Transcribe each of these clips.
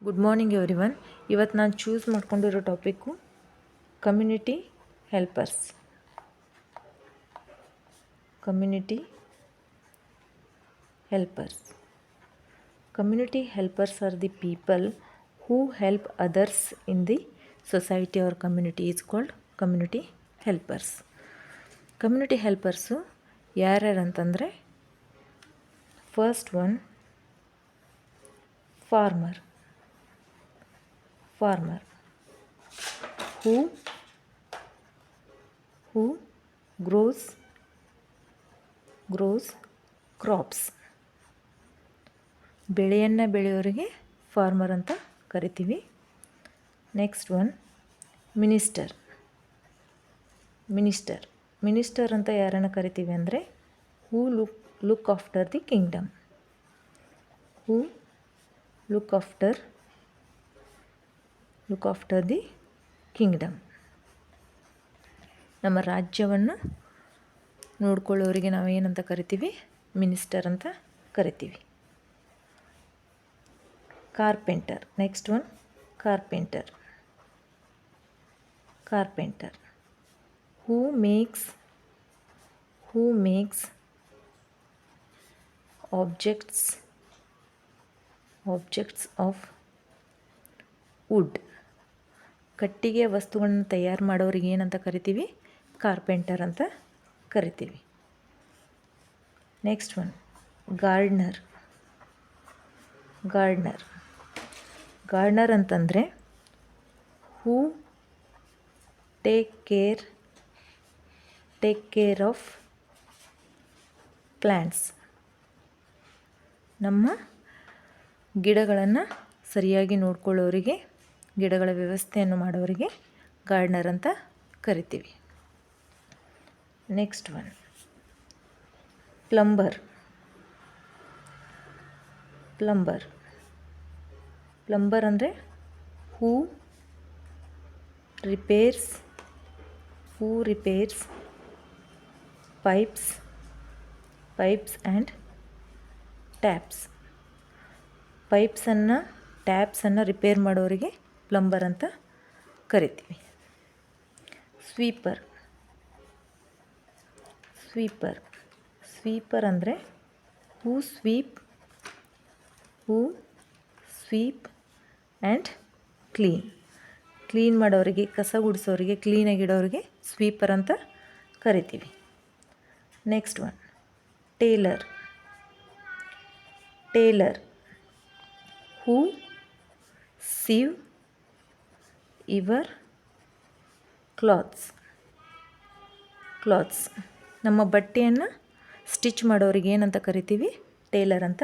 Good morning everyone. ಇವತ್ತು ನಾನು choose ಮಾಡ್ಕೊಂಡಿರೋ topic community helpers. Community helpers. Community helpers are the people who help others in the society or community is called community helpers. Community helpers ಯಾರ್ಯಾರು ಅಂತಂದರೆ, first one farmer who grows crops. ಬೆಳೆಯನ್ನು ಬೆಳೆಯೋರಿಗೆ farmer ಅಂತ ಕರಿತೀವಿ. Next one minister ಅಂತ ಯಾರನ್ನು ಕರಿತೀವಿ ಅಂದರೆ, who look after the kingdom. Look after the kingdom. ನಮ್ಮ ರಾಜ್ಯವನ್ನು ನೋಡ್ಕೊಳ್ಳೋರಿಗೆ ನಾವು ಏನಂತ ಕರಿತೀವಿ? ಮಿನಿಸ್ಟರ್ ಅಂತ ಕರಿತೀವಿ. Carpenter. Next one carpenter. Who makes objects of wood. ಕಟ್ಟಿಗೆ ವಸ್ತುಗಳನ್ನು ತಯಾರು ಮಾಡೋರಿಗೆ ಏನಂತ ಕರಿತೀವಿ? ಕಾರ್ಪೆಂಟರ್ ಅಂತ ಕರಿತೀವಿ. ನೆಕ್ಸ್ಟ್ ಒನ್ ಗಾರ್ಡ್ನರ್ ಅಂತಂದರೆ, ಹೂ ಟೇಕ್ ಕೇರ್ ಆಫ್ ಪ್ಲ್ಯಾಂಟ್ಸ್. ನಮ್ಮ ಗಿಡಗಳನ್ನು ಸರಿಯಾಗಿ ನೋಡ್ಕೊಳ್ಳೋರಿಗೆ, ಗಿಡಗಳ ವ್ಯವಸ್ಥೆಯನ್ನು ಮಾಡೋರಿಗೆ ಗಾರ್ಡ್ನರ್ ಅಂತ ಕರಿತೀವಿ. ನೆಕ್ಸ್ಟ್ ಒನ್ ಪ್ಲಂಬರ್ ಅಂದರೆ, who repairs pipes and taps. ಟ್ಯಾಪ್ಸನ್ನು ರಿಪೇರ್ ಮಾಡೋರಿಗೆ ಪ್ಲಂಬರ್ ಅಂತ ಕರಿತೀವಿ. ಸ್ವೀಪರ್ ಅಂದರೆ, ಹೂ ಸ್ವೀಪ್ ಆ್ಯಂಡ್ ಕ್ಲೀನ್ ಮಾಡೋರಿಗೆ, ಕಸ ಗುಡಿಸೋರಿಗೆ, ಕ್ಲೀನಾಗಿಡೋರಿಗೆ ಸ್ವೀಪರ್ ಅಂತ ಕರಿತೀವಿ. Next one tailor. Who sew your clothes. ನಮ್ಮ ಬಟ್ಟೆಯನ್ನು ಸ್ಟಿಚ್ ಮಾಡೋರಿಗೆ ಏನಂತ ಕರಿತೀವಿ? ಟೇಲರ್ ಅಂತ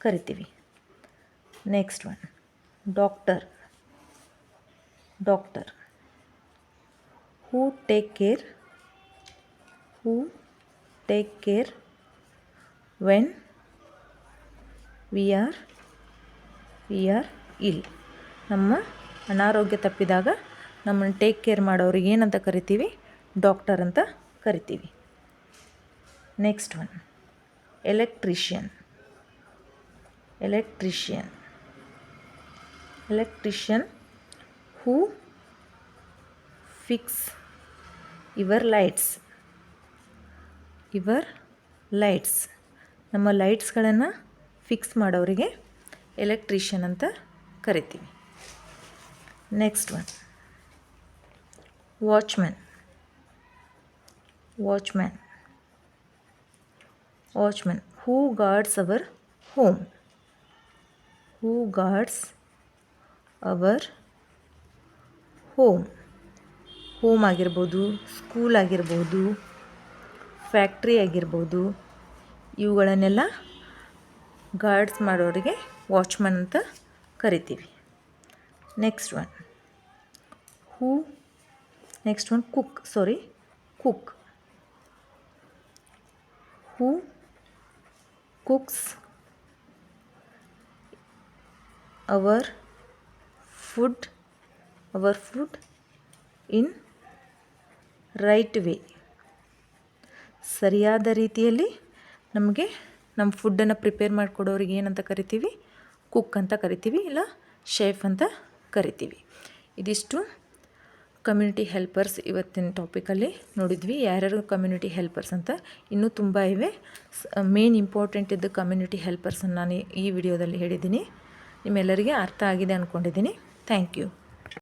ಕರಿತೀವಿ. Next one doctor. Who take care when we are ill. ನಮ್ಮ ಅನಾರೋಗ್ಯ ತಪ್ಪಿದಾಗ ನಮ್ಮನ್ನು ಟೇಕ್ ಕೇರ್ ಮಾಡೋರಿಗೆ ಏನಂತ ಕರಿತೀವಿ? ಡಾಕ್ಟರ್ ಅಂತ ಕರಿತೀವಿ. Next one electrician. Who fix your lights. ನಮ್ಮ ಲೈಟ್ಸ್ಗಳನ್ನು ಫಿಕ್ಸ್ ಮಾಡೋರಿಗೆ ಎಲೆಕ್ಟ್ರಿಷಿಯನ್ ಅಂತ ಕರಿತೀವಿ. Next one watchman. Who guards our home. Home ಆಗಿರ್ಬೋದು, ಸ್ಕೂಲ್ ಆಗಿರ್ಬೋದು, ಫ್ಯಾಕ್ಟ್ರಿ ಆಗಿರ್ಬೋದು, ಇವುಗಳನ್ನೆಲ್ಲ ಗಾರ್ಡ್ಸ್ ಮಾಡೋರಿಗೆ ವಾಚ್ಮನ್ ಅಂತ ಕರಿತೀವಿ. Next one cook. Who cooks hour food in right way. ಸರಿಯಾದ ರೀತಿಯಲ್ಲಿ ನಮಗೆ ನಮ್ಮ ಫುಡ್ಡನ್ನು ಪ್ರಿಪೇರ್ ಮಾಡಿಕೊಡೋರಿಗೆ ಏನಂತ ಕರಿತೀವಿ? ಕುಕ್ ಅಂತ ಕರಿತೀವಿ, ಇಲ್ಲ ಶೆಫ್ ಅಂತ ಕರಿತೀವಿ. ಇದಿಷ್ಟು ಕಮ್ಯುನಿಟಿ ಹೆಲ್ಪರ್ಸ್ ಇವತ್ತಿನ ಟಾಪಿಕಲ್ಲಿ ನೋಡಿದ್ವಿ. ಯಾರ್ಯಾರು ಕಮ್ಯುನಿಟಿ ಹೆಲ್ಪರ್ಸ್ ಅಂತ. ಇನ್ನೂ ತುಂಬ ಇವೆ. ಮೇನ್ ಇಂಪಾರ್ಟೆಂಟ್ ಇದ್ದ ಕಮ್ಯುನಿಟಿ ಹೆಲ್ಪರ್ಸನ್ನು ನಾನು ಈ ವಿಡಿಯೋದಲ್ಲಿ ಹೇಳಿದ್ದೀನಿ. ನಿಮ್ಮೆಲ್ಲರಿಗೆ ಅರ್ಥ ಆಗಿದೆ ಅಂದ್ಕೊಂಡಿದ್ದೀನಿ. Thank you.